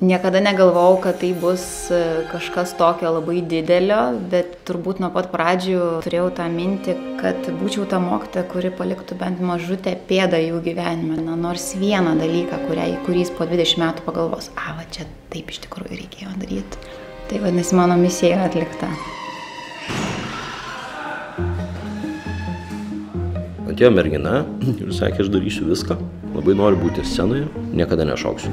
Niekada negalvojau, kad tai bus kažkas tokio labai didelio, bet turbūt nuo pat pradžių turėjau tą mintį, kad būčiau ta mokytoja, kuri paliktų bent mažutę pėdą jų gyvenime. Nors vieną dalyką, kurį po 20 metų pagalvos, va čia taip iš tikrųjų reikėjo daryti. Tai vadinasi, mano misija yra atlikta. Atėjo mergina ir sakė, aš darysiu viską, labai noriu būti scenoje, niekada nešoksiu.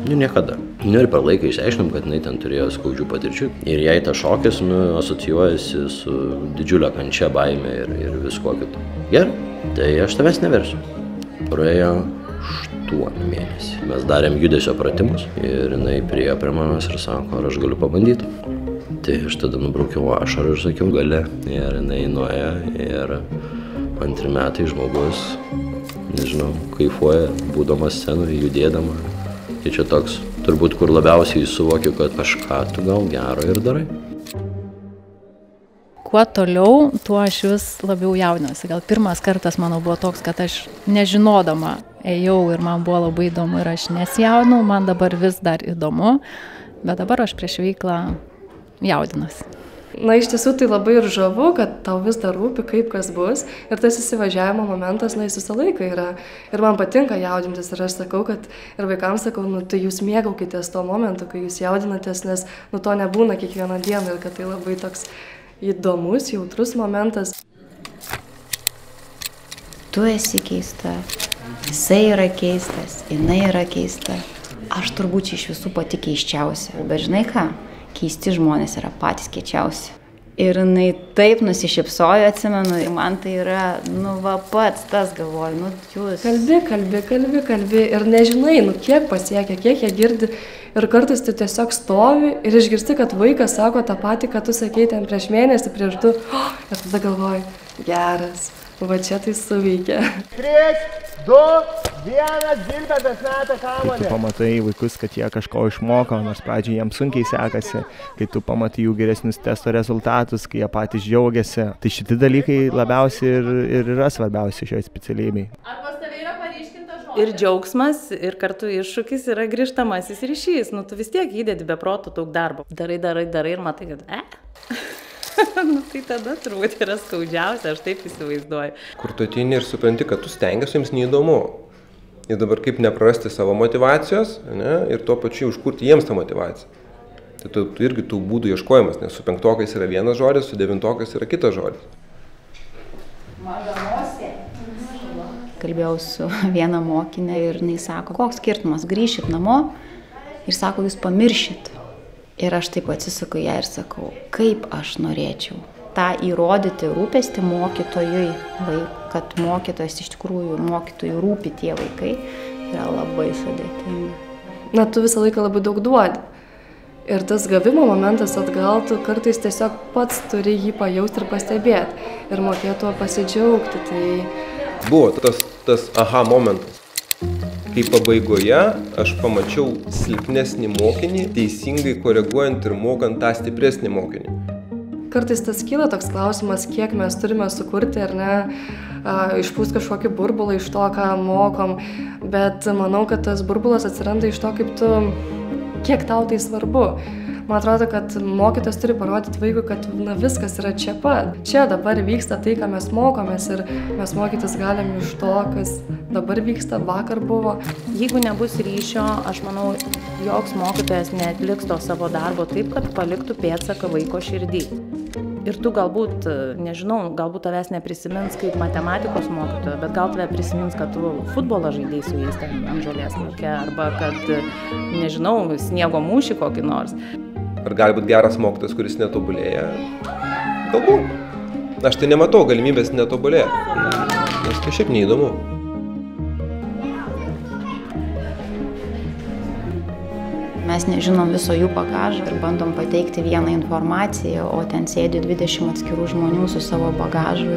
Niekada. Ir per laiką išsiaiškinom, kad jinai ten turėjo skaudžių patirčių ir jai ta šokis asocijuojasi su didžiulė kančia, baime ir visko kitu. Gerai, tai aš tavęs neversiu. Praėjo 8 mėnesiai. Mes darėm judesio pratimus ir jinai priėjo prie manęs ir sako, ar aš galiu pabandyti. Tai aš tada nubraukiau ašarą ir sakiau, gali. Ir jinai nuėjo ir 2 metai žmogus, nežinau, kaifuoja, būdamas scenoje, judėdama. Tai čia toks, turbūt, kur labiausiai suvokiu, kad kažką tu gal gero ir darai. Kuo toliau, tuo aš vis labiau jaudinuosi. Gal pirmas kartas mano buvo toks, kad aš nežinodama ėjau ir man buvo labai įdomu ir aš nesijaudinau, man dabar vis dar įdomu, bet dabar aš prieš veiklą jaudinuosi. Na, iš tiesų tai labai ir žavu, kad tau vis dar rūpi, kaip kas bus. Ir tas įsivažiavimo momentas, jis visą laiką yra. Ir man patinka jaudintis. Ir aš sakau, kad ir vaikams sakau, tai jūs mėgaukitės to momentu, kai jūs jaudinatės, nes to nebūna kiekvieną dieną. Ir kad tai labai toks įdomus, jautrus momentas. Tu esi keista. Jisai yra keistas. Jinai yra keista. Aš turbūt iš visų pati keisčiausia. Bet žinai ką? Keisti žmonės yra patys keičiausi. Ir jinai taip nusišypsojo, atsimenu, ir man tai yra, pats tas galvoju, jūs. Kalbi ir nežinai, kiek pasiekia, kiek jie girdi. Ir kartais tu tiesiog stovi ir išgirsti, kad vaikas sako tą patį, kad tu sakei ten prieš mėnesį, prieš 2. Ir tada galvoju, geras, va čia tai suveikia. 3, 2, 1, Gilbertas meta kamuolį. Kai tu pamatai vaikus, kad jie kažko išmoko, nors pradžiai jiems sunkiai sekasi, kai tu pamatai jų geresnius testo rezultatus, kai jie patys džiaugiasi, tai šitie dalykai labiausiai ir yra svarbiausi šioje specialybėje. Ar pas tave yra paryškinta žodžiai? Ir džiaugsmas, ir kartu iššūkis yra grįžtamasis ryšys. Tu vis tiek įdedi be proto daug darbo. Darai ir matai, kad tai tada turbūt yra skaudžiausia, aš taip įsivaizduoju. Kur tu ateini ir supranti, kad tu stengiasi, jiems neįdomu. Ir dabar kaip neprarasti savo motyvacijos, ir tuo pačiu užkurti jiems tą motyvaciją. Tai tu irgi tų būdų ieškojimas, nes su 5-okais yra vienas žodis, su 9-okais yra kitas žodis. Kalbėjau su viena mokinė ir jinai sako, koks skirtumas, grįšit namo ir sako, jūs pamiršit. Ir aš taip atsisuku ją ir sakau, kaip aš norėčiau tą įrodyti rūpestį mokytojui, kad mokytojas iš tikrųjų, mokytojui rūpi tie vaikai, yra labai sudėtinga. Tu visą laiką labai daug duodi. Ir tas gavimo momentas atgal, tu kartais tiesiog pats turi jį pajausti ir pastebėti. Ir mokėtų pasidžiaugti. Tai buvo tas aha momentas. Kai pabaigoje aš pamačiau silpnesnį mokinį, teisingai koreguojant ir mokant tą stipresnį mokinį. Kartais tas kyla toks klausimas, kiek mes turime sukurti, ar ne, išpūst kažkokį burbulą iš to, ką mokom. Bet manau, kad tas burbulas atsiranda iš to, kiek tau tai svarbu. Man atrodo, kad mokytojas turi parodyti vaikui, kad viskas yra čia pat. Čia dabar vyksta tai, ką mes mokomės ir mes mokytis galim iš to, kas dabar vyksta, vakar buvo. Jeigu nebus ryšio, aš manau, joks mokytojas neatliks to savo darbo taip, kad paliktų pėdsaką vaiko širdį. Ir tu galbūt, nežinau, galbūt tavęs neprisimins kaip matematikos mokytoja, bet gal tave prisimins, kad tu futbolą žaidėjai su jais ten ant žolės lauke, arba kad, nežinau, sniego mūšį kokį nors. Ar gali būti geras mokytojas, kuris netobulėja? Galbūt. Aš tai nematau galimybės netobulėti, nes tai šiaip neįdomu. Mes nežinom viso jų bagažo ir bandom pateikti vieną informaciją, o ten sėdi 20 atskirų žmonių su savo bagažu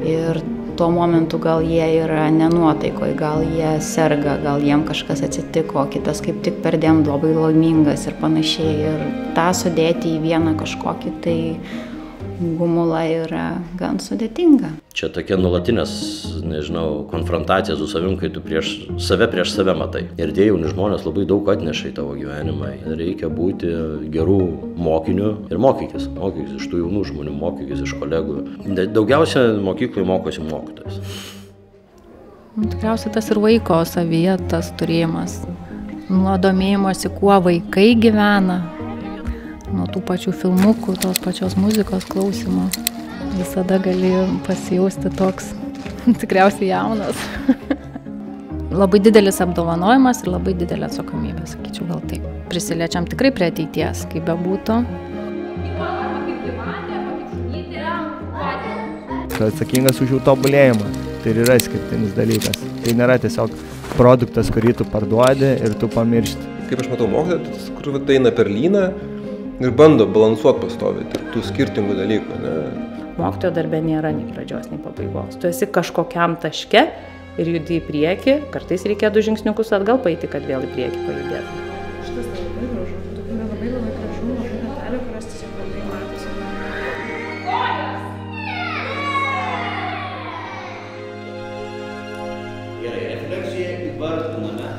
ir tuo momentu gal jie yra nenuotaikoj, gal jie serga, gal jiem kažkas atsitiko, kitas kaip tik perdėm labai laimingas ir panašiai. Ir tą sudėti į vieną kažkokį tai gumula yra gan sudėtinga. Čia tokia nuolatinės, nežinau, konfrontacija su savim, kai tu prieš save matai. Ir tie jauni žmonės labai daug atneša į tavo gyvenimą. Reikia būti gerų mokinių ir mokykis iš tų jaunų žmonių, mokykis iš kolegų. Daugiausia mokykloje mokosi mokytojas. Tikriausiai tas ir vaiko savyje, tas turėjimas. Nuo domėjimosi, kuo vaikai gyvena, nuo tų pačių filmukų, tos pačios muzikos klausimo. Visada gali pasijausti toks tikriausiai jaunas. Labai didelis apdovanojimas ir labai didelė atsakomybė, sakyčiau, gal taip. Prisiliečiam tikrai prie ateities, kaip bebūtų. Atsakingas už jų tobulėjimą. Tai ir yra skirtinis dalykas. Tai nėra tiesiog produktas, kurį tu parduodi ir tu pamiršti. Kaip aš matau mokytojas, kur eina per lyną ir bando balansuoti pastoviai tarp tų skirtingų dalykų. Ne? Mokytojo darbe nėra nei pradžios, nei pabaigos. Tu esi kažkokiam taške ir judi į priekį, kartais reikia 2 žingsniukus atgal paeiti, kad vėl į priekį pajudėtum. Šitas labai gražu, tokių labai gražu, mažų detalių, kurios tiesiog labai matosi. Gerai, refleksiją įvardiname